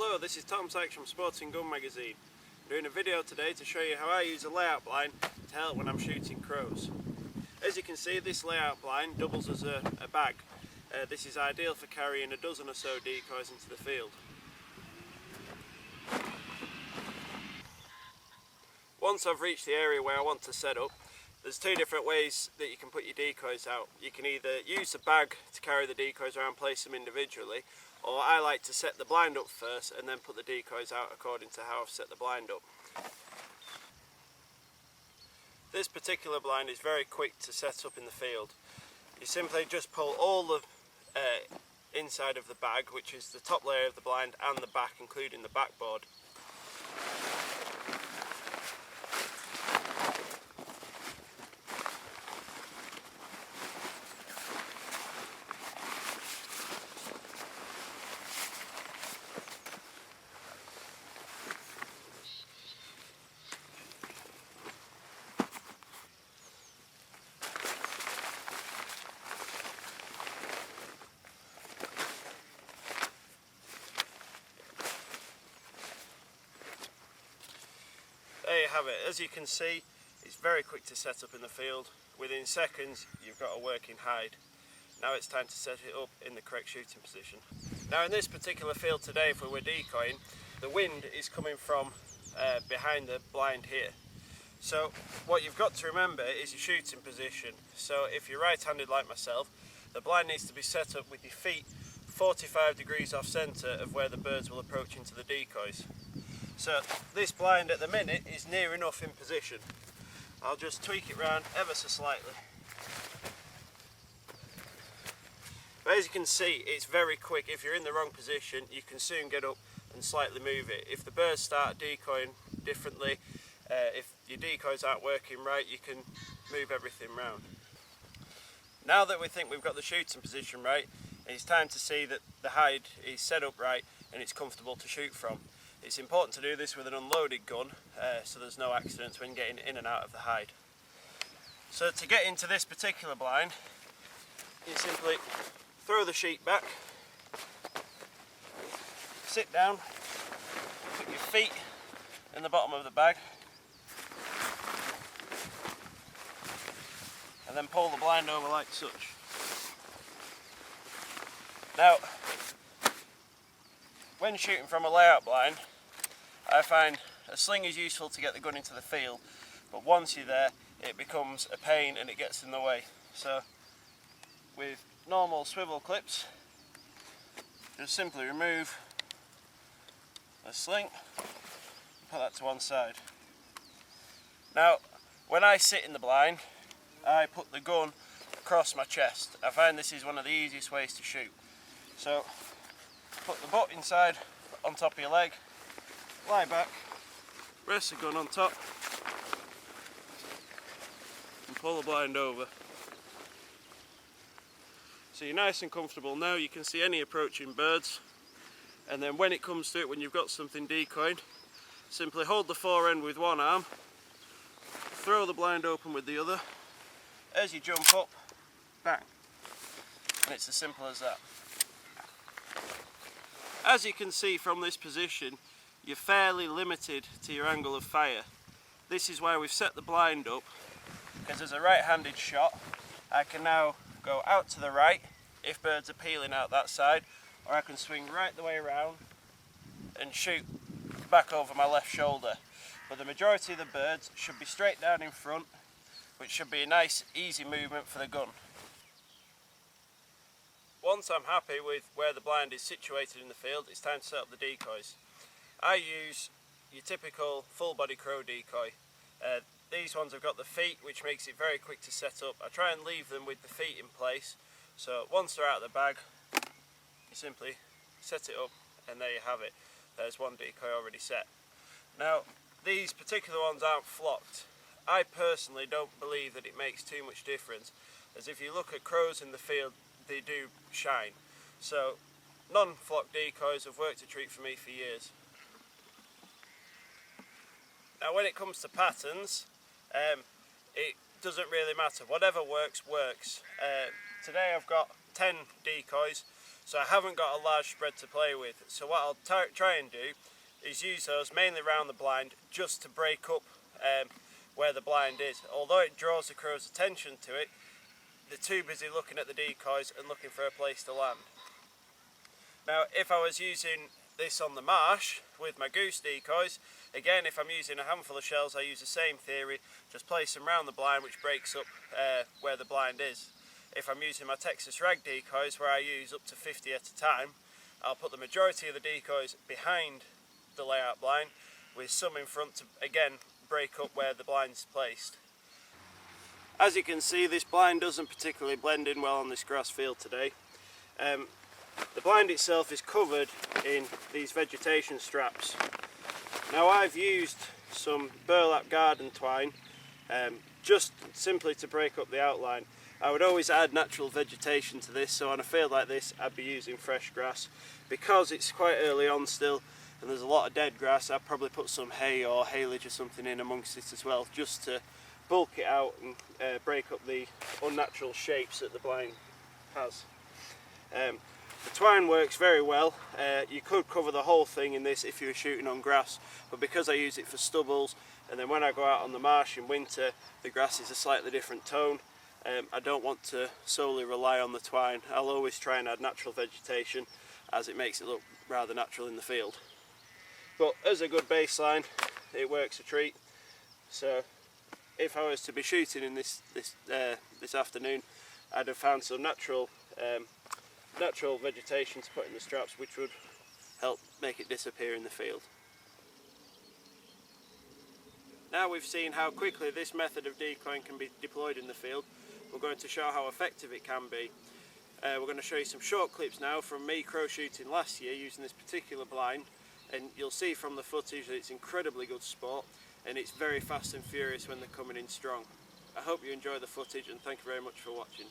Hello, this is Tom Sykes from Sporting Gun Magazine. I'm doing a video today to show you how I use a layout blind to help when I'm shooting crows. As you can see, this layout blind doubles as a bag. This is ideal for carrying a dozen or so decoys into the field. Once I've reached the area where I want to set up, there's two different ways that you can put your decoys out. You can either use a bag to carry the decoys around, place them individually, or I like to set the blind up first and then put the decoys out according to how I've set the blind up. This particular blind is very quick to set up in the field. You simply just pull all the inside of the bag, which is the top layer of the blind and the back, including the backboard. There you have it. As you can see, it's very quick to set up in the field. Within seconds you've got a working hide. Now it's time to set it up in the correct shooting position. Now in this particular field today, if we were decoying, the wind is coming from behind the blind here. So what you've got to remember is your shooting position. So if you're right-handed like myself, the blind needs to be set up with your feet 45 degrees off centre of where the birds will approach into the decoys. So this blind at the minute is near enough in position. I'll just tweak it round ever so slightly. But as you can see, it's very quick. If you're in the wrong position, you can soon get up and slightly move it. If the birds start decoying differently, if your decoys aren't working right, you can move everything round. Now that we think we've got the shooting position right, it's time to see that the hide is set up right and it's comfortable to shoot from. It's important to do this with an unloaded gun so there's no accidents when getting in and out of the hide. So to get into this particular blind, you simply throw the sheet back, sit down, put your feet in the bottom of the bag, and then pull the blind over like such. Now, when shooting from a layout blind, I find a sling is useful to get the gun into the field, but once you're there it becomes a pain and it gets in the way. So with normal swivel clips, just simply remove the sling and put that to one side. Now when I sit in the blind, I put the gun across my chest. I find this is one of the easiest ways to shoot. So put the butt inside on top of your leg, lie back, rest the gun on top and pull the blind over. So you're nice and comfortable now. You can see any approaching birds, and then when it comes to it, when you've got something decoyed, simply hold the fore end with one arm, throw the blind open with the other. As you jump up, bang, and it's as simple as that. As you can see from this position, you're fairly limited to your angle of fire. This is why we've set the blind up, because as a right-handed shot, I can now go out to the right if birds are peeling out that side, or I can swing right the way around and shoot back over my left shoulder. But the majority of the birds should be straight down in front, which should be a nice, easy movement for the gun. Once I'm happy with where the blind is situated in the field, it's time to set up the decoys. I use your typical full body crow decoy. These ones have got the feet, which makes it very quick to set up. I try and leave them with the feet in place, so once they're out of the bag, you simply set it up and there you have it. There's one decoy already set. Now these particular ones aren't flocked. I personally don't believe that it makes too much difference, as if you look at crows in the field, they do shine. So non-flock decoys have worked a treat for me for years. Now when it comes to patterns, it doesn't really matter. Whatever works, works. Today I've got 10 decoys, so I haven't got a large spread to play with. So what I'll try and do is use those mainly around the blind, just to break up where the blind is. Although it draws the crow's attention to it, they're too busy looking at the decoys and looking for a place to land. Now if I was using this on the marsh with my goose decoys, again, if I'm using a handful of shells, I use the same theory, just place them around the blind, which breaks up where the blind is. If I'm using my Texas rag decoys, where I use up to 50 at a time, I'll put the majority of the decoys behind the layout blind, with some in front to again break up where the blind's placed. As you can see, this blind doesn't particularly blend in well on this grass field today. The blind itself is covered in these vegetation straps. Now I've used some burlap garden twine just simply to break up the outline. I would always add natural vegetation to this, so on a field like this I'd be using fresh grass. Because it's quite early on still and there's a lot of dead grass, I'd probably put some hay or haylage or something in amongst it as well, just to bulk it out and break up the unnatural shapes that the blind has. The twine works very well. You could cover the whole thing in this if you were shooting on grass, but because I use it for stubbles, and then when I go out on the marsh in winter the grass is a slightly different tone, I don't want to solely rely on the twine. I'll always try and add natural vegetation, as it makes it look rather natural in the field. But as a good baseline, it works a treat. So if I was to be shooting in this afternoon, I'd have found some natural vegetation to put in the straps, which would help make it disappear in the field. Now we've seen how quickly this method of decoying can be deployed in the field, we're going to show how effective it can be. We're going to show you some short clips now from me crow shooting last year using this particular blind, and you'll see from the footage that it's incredibly good sport and it's very fast and furious when they're coming in strong. I hope you enjoy the footage, and thank you very much for watching.